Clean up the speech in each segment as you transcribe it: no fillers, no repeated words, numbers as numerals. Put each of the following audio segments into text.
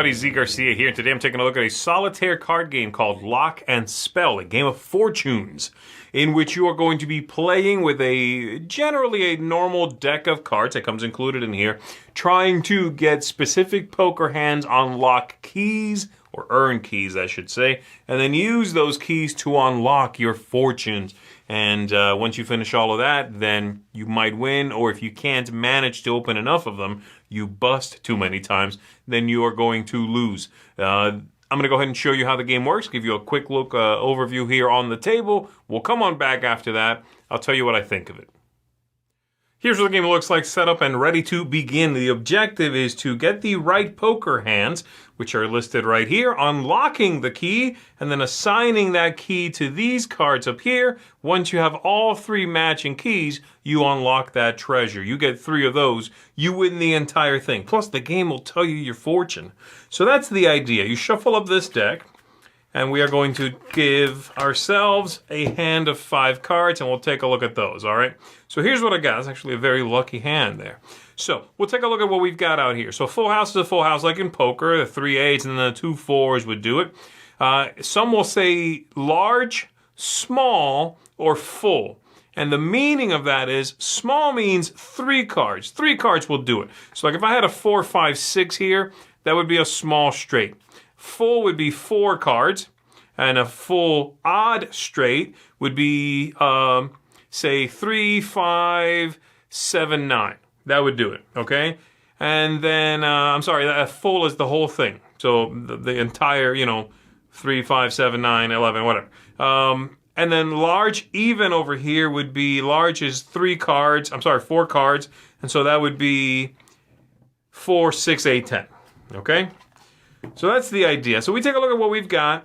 everybody, Z Garcia here, and today I'm taking a look at a solitaire card game called Lock and Spell, a game of fortunes, in which you are going to be playing with generally a normal deck of cards that comes included in here, trying to get specific poker hands, unlock keys, or earn keys, I should say, and then use those keys to unlock your fortunes. And once you finish all of that, then you might win, or if you can't manage to open enough of them, you bust too many times, then you are going to lose. I'm going to go ahead and show you how the game works, give you a quick look overview here on the table. We'll come on back after that. I'll tell you what I think of it. Here's what the game looks like, set up and ready to begin. The objective is to get the right poker hands, which are listed right here, unlocking the key, and then assigning that key to these cards up here. Once you have all three matching keys, you unlock that treasure. You get 3 of those, you win the entire thing. Plus, the game will tell you your fortune. So that's the idea. You shuffle up this deck, and we are going to give ourselves a hand of 5 cards, and we'll take a look at those, all right? So here's what I got. It's actually a very lucky hand there. So we'll take a look at what we've got out here. So full house is a full house like in poker. The 3 8s and the 2 4s would do it. Some will say large, small, or full. And the meaning of that is small means 3 cards. 3 cards will do it. So like if I had a 4 5 6 here, that would be a small straight. Full would be 4 cards, and a full odd straight would be, say, 3, 5, 7, 9. That would do it, okay? And then, I'm sorry, that full is the whole thing. So the entire, 3, 5, 7, 9, 11, whatever. And then large even over here would be, large is 4 cards, and so that would be 4, 6, 8, 10, okay? So that's the idea. So we take a look at what we've got.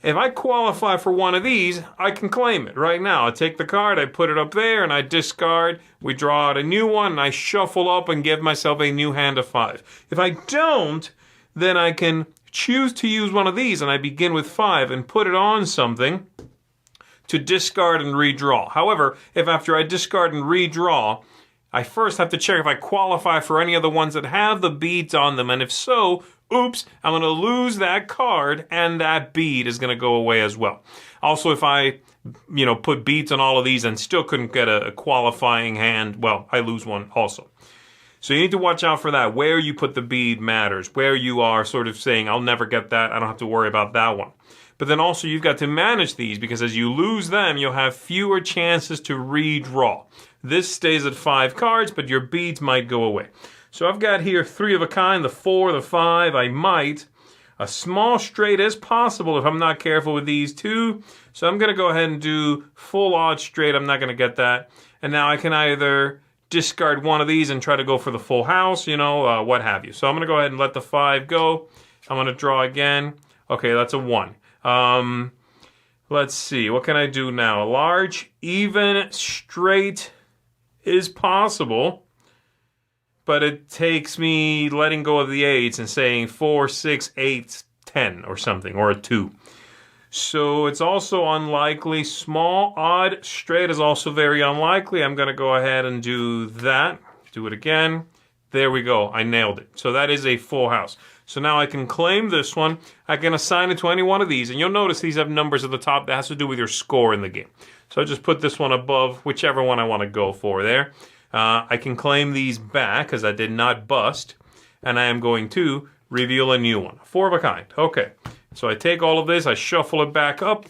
If I qualify for one of these, I can claim it right now. I take the card, I put it up there, and I discard. We draw out a new one, and I shuffle up and give myself a new hand of 5. If I don't, then I can choose to use one of these, and I begin with 5 and put it on something to discard and redraw. However, if after I discard and redraw, I first have to check if I qualify for any of the ones that have the beads on them, and if so, oops, I'm going to lose that card, and that bead is going to go away as well. Also, if I, put beads on all of these and still couldn't get a qualifying hand, well, I lose one also. So you need to watch out for that. Where you put the bead matters. Where you are sort of saying, I'll never get that, I don't have to worry about that one. But then also you've got to manage these, because as you lose them, you'll have fewer chances to redraw. This stays at 5 cards, but your beads might go away. So I've got here 3 of a kind, the 4, the 5, a small straight is possible if I'm not careful with these 2. So I'm going to go ahead and do full odd straight. I'm not going to get that. And now I can either discard one of these and try to go for the full house, what have you. So I'm going to go ahead and let the 5 go. I'm going to draw again. Okay, that's a 1. Let's see, what can I do now? Large, even, straight is possible. But it takes me letting go of the 8s and saying 4, 6, 8, 10 or something, or a 2. So it's also unlikely. Small, odd, straight is also very unlikely. I'm going to go ahead and do that. Do it again. There we go. I nailed it. So that is a full house. So now I can claim this one. I can assign it to any one of these. And you'll notice these have numbers at the top. That has to do with your score in the game. So I just put this one above whichever one I want to go for there. I can claim these back because I did not bust, and I am going to reveal a new one. 4 of a kind. Okay, so I take all of this, I shuffle it back up,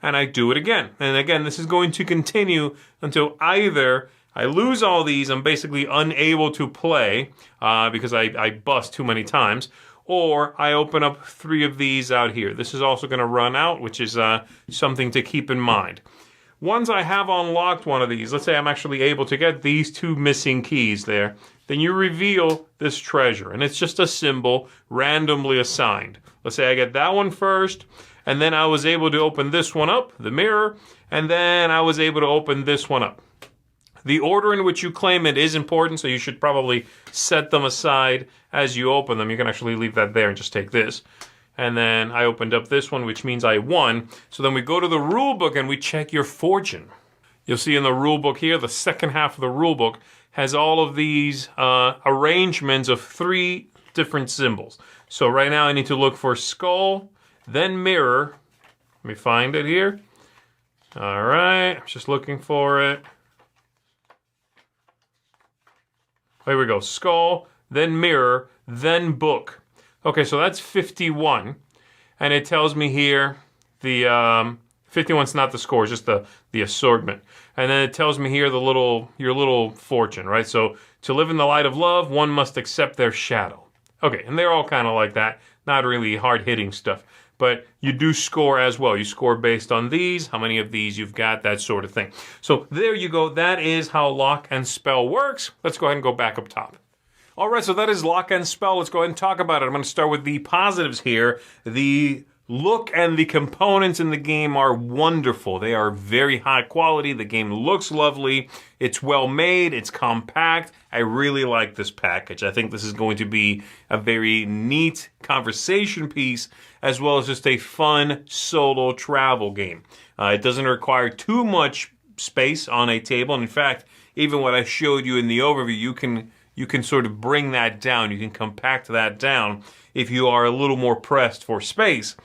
and I do it again. And again, this is going to continue until either I lose all these, I'm basically unable to play because I bust too many times, or I open up 3 of these out here. This is also going to run out, which is something to keep in mind. Once I have unlocked one of these, let's say I'm actually able to get these 2 missing keys there, then you reveal this treasure. And it's just a symbol randomly assigned. Let's say I get that one first, and then I was able to open this one up, the mirror, and then I was able to open this one up. The order in which you claim it is important, so you should probably set them aside as you open them. You can actually leave that there and just take this. And then I opened up this one, which means I won. So then we go to the rule book and we check your fortune. You'll see in the rule book here, the second half of the rule book has all of these arrangements of 3 different symbols. So right now I need to look for skull, then mirror. Let me find it here. All right, I'm just looking for it. Here we go. Skull, then mirror, then book. Okay, so that's 51. And it tells me here the 51's not the score, it's just the assortment. And then it tells me here your little fortune, right? So to live in the light of love, one must accept their shadow. Okay, and they're all kind of like that. Not really hard-hitting stuff. But you do score as well. You score based on these, how many of these you've got, that sort of thing. So there you go. That is how Lock and Spell works. Let's go ahead and go back up top. All right, so that is Lock and Spell. Let's go ahead and talk about it. I'm going to start with the positives here. The look and the components in the game are wonderful. They are very high quality. The game looks lovely. It's well made. It's compact. I really like this package. I think this is going to be a very neat conversation piece, as well as just a fun solo travel game. It doesn't require too much space on a table. And in fact, even what I showed you in the overview, you can sort of bring that down. You can compact that down if you are a little more pressed for space.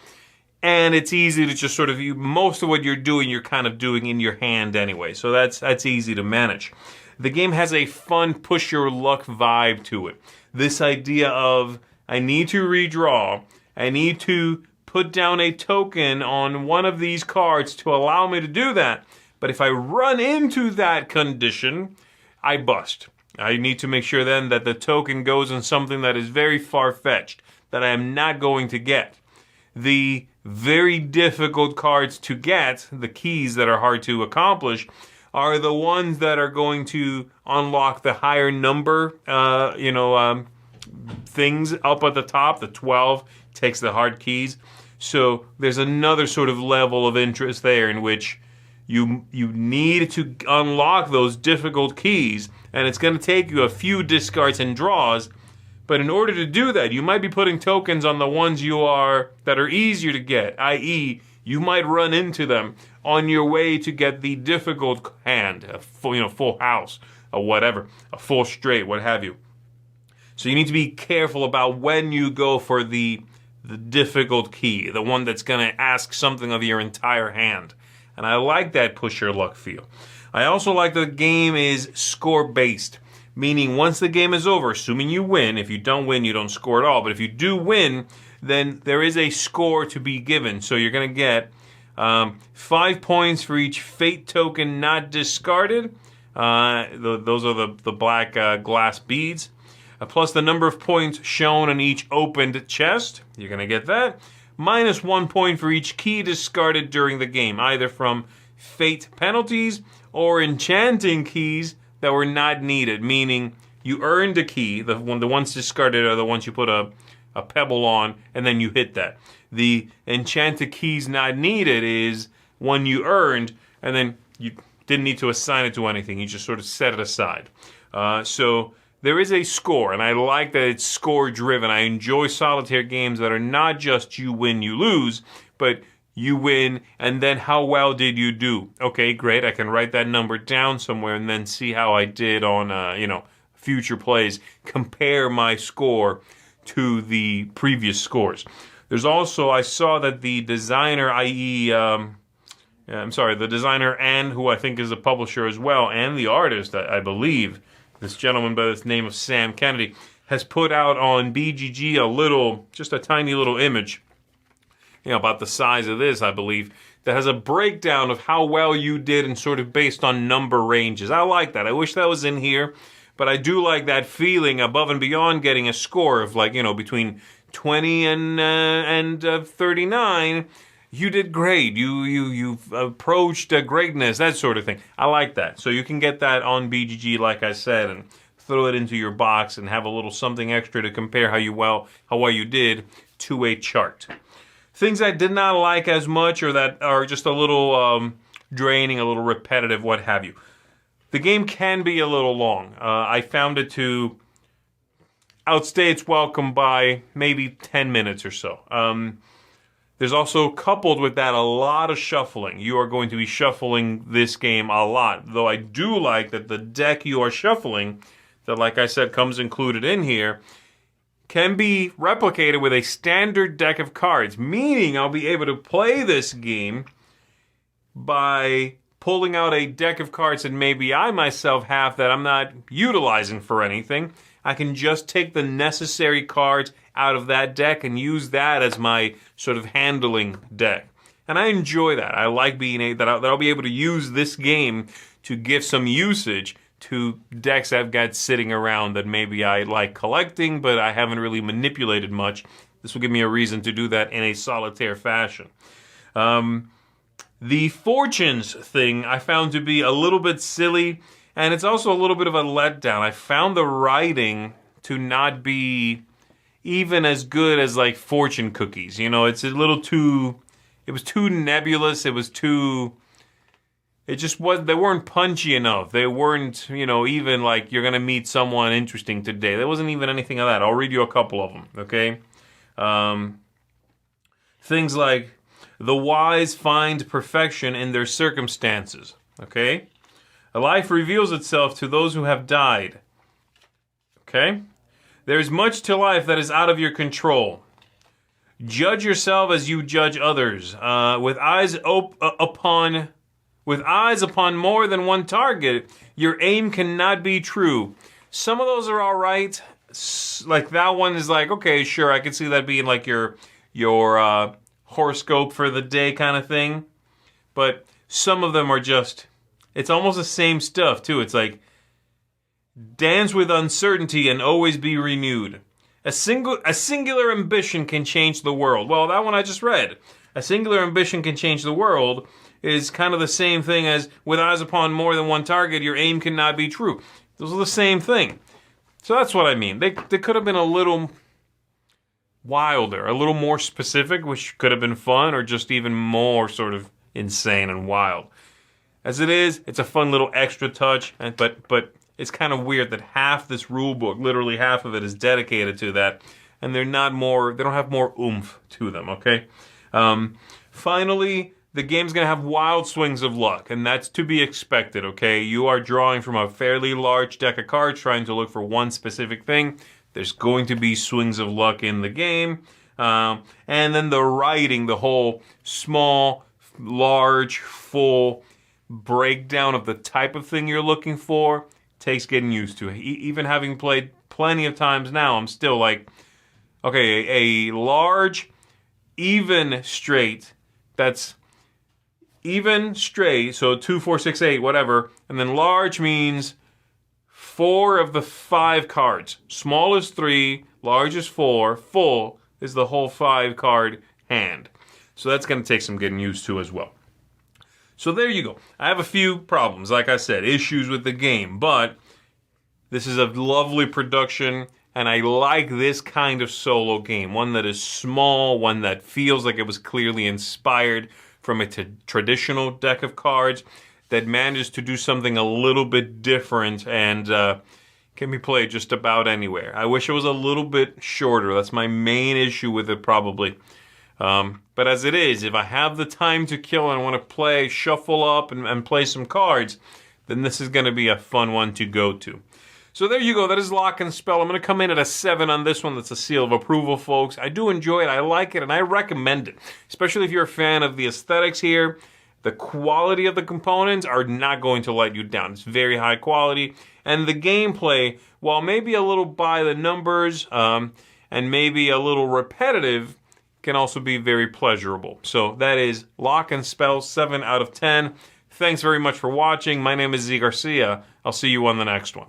And it's easy to just sort of, most of what you're doing, you're kind of doing in your hand anyway. So that's easy to manage. The game has a fun push your luck vibe to it. This idea of, I need to redraw, I need to put down a token on one of these cards to allow me to do that. But if I run into that condition, I bust. I need to make sure then that the token goes on something that is very far-fetched, that I am not going to get. The very difficult cards to get, the keys that are hard to accomplish, are the ones that are going to unlock the higher number, things up at the top. The 12 takes the hard keys. So there's another sort of level of interest there in which you need to unlock those difficult keys, and it's going to take you a few discards and draws. But in order to do that, you might be putting tokens on the ones that are easier to get, i.e., you might run into them on your way to get the difficult hand, a full house, or whatever, a full straight, what have you. So you need to be careful about when you go for the difficult key, the one that's going to ask something of your entire hand. And I like that push your luck feel. I also like that the game is score-based, meaning once the game is over, assuming you win, if you don't win, you don't score at all, but if you do win, then there is a score to be given. So you're going to get 5 points for each fate token not discarded. Those are the black glass beads. Plus the number of points shown in each opened chest. You're going to get that. Minus 1 point for each key discarded during the game, either from fate penalties or enchanting keys that were not needed, meaning you earned a key. The ones discarded are the ones you put a pebble on, and then you hit that. The enchanted keys not needed is one you earned, and then you didn't need to assign it to anything. You just sort of set it aside. So there is a score, and I like that it's score-driven. I enjoy solitaire games that are not just you win, you lose, but you win, and then how well did you do? Okay, great. I can write that number down somewhere and then see how I did on, future plays. Compare my score to the previous scores. There's also, I saw that the designer, the designer and who I think is a publisher as well, and the artist, I believe, this gentleman by the name of Sam Kennedy, has put out on BGG just a tiny little image, about the size of this, I believe, that has a breakdown of how well you did and sort of based on number ranges. I like that. I wish that was in here, but I do like that feeling above and beyond getting a score of between 20 and 39. You did great. You've approached greatness, that sort of thing. I like that. So you can get that on BGG, like I said, and throw it into your box and have a little something extra to compare how well you did to a chart. Things I did not like as much, or that are just a little draining, a little repetitive, what have you. The game can be a little long. I found it to outstay its welcome by maybe 10 minutes or so. There's also, coupled with that, a lot of shuffling. You are going to be shuffling this game a lot. Though I do like that the deck you are shuffling, that like I said comes included in here, can be replicated with a standard deck of cards, meaning I'll be able to play this game by pulling out a deck of cards that maybe I myself have that I'm not utilizing for anything. I can just take the necessary cards out of that deck and use that as my sort of handling deck. And I enjoy that. I like being that I'll be able to use this game to give some usage to decks I've got sitting around that maybe I like collecting, but I haven't really manipulated much. This will give me a reason to do that in a solitaire fashion. The fortunes thing I found to be a little bit silly, and it's also a little bit of a letdown. I found the writing to not be even as good as like fortune cookies. You know, it's a little too... It was too nebulous. It was too... It just was... They weren't punchy enough. They weren't, you know, even like you're going to meet someone interesting today. There wasn't even anything of that. I'll read you a couple of them, okay? Things like, the wise find perfection in their circumstances, okay? A life reveals itself to those who have died, okay? There is much to life that is out of your control. Judge yourself as you judge others. With eyes upon more than one target, your aim cannot be true. Some of those are all right. Like that one is like, okay, sure, I can see that being like your horoscope for the day kind of thing. But some of them are just, it's almost the same stuff too. It's like, dance with uncertainty and always be renewed. A singular ambition can change the world. Well, that one I just read. A singular ambition can change the world is kind of the same thing as with eyes upon more than one target, your aim cannot be true. Those are the same thing. So that's what I mean. They could have been a little wilder, a little more specific, which could have been fun, or just even more sort of insane and wild. As it is, it's a fun little extra touch, but it's kind of weird that half this rule book, literally half of it, is dedicated to that, and they don't have more oomph to them, okay? Finally, the game's going to have wild swings of luck, and that's to be expected, okay? You are drawing from a fairly large deck of cards, trying to look for one specific thing. There's going to be swings of luck in the game. And then the writing, the whole small, large, full breakdown of the type of thing you're looking for takes getting used to. Even having played plenty of times now, I'm still like, okay, a large, even straight, that's even straight, so 2, 4, 6, 8, whatever, and then large means 4 of the 5 cards. Small is 3, large is 4, full is the whole 5 card hand. So that's going to take some getting used to as well. So there you go. I have a few problems, like I said, issues with the game, but this is a lovely production, and I like this kind of solo game. One that is small, one that feels like it was clearly inspired from a traditional deck of cards, that manages to do something a little bit different and can be played just about anywhere. I wish it was a little bit shorter. That's my main issue with it, probably. But as it is, if I have the time to kill and want to play, shuffle up and play some cards, then this is going to be a fun one to go to. So there you go. That is Lock and Spell. I'm going to come in at a 7 on this one. That's a seal of approval, folks. I do enjoy it. I like it, and I recommend it, especially if you're a fan of the aesthetics here. The quality of the components are not going to let you down. It's very high quality. And the gameplay, while maybe a little by the numbers and maybe a little repetitive, can also be very pleasurable. So that is Lock and Spell, 7 out of 10. Thanks very much for watching. My name is Z Garcia. I'll see you on the next one.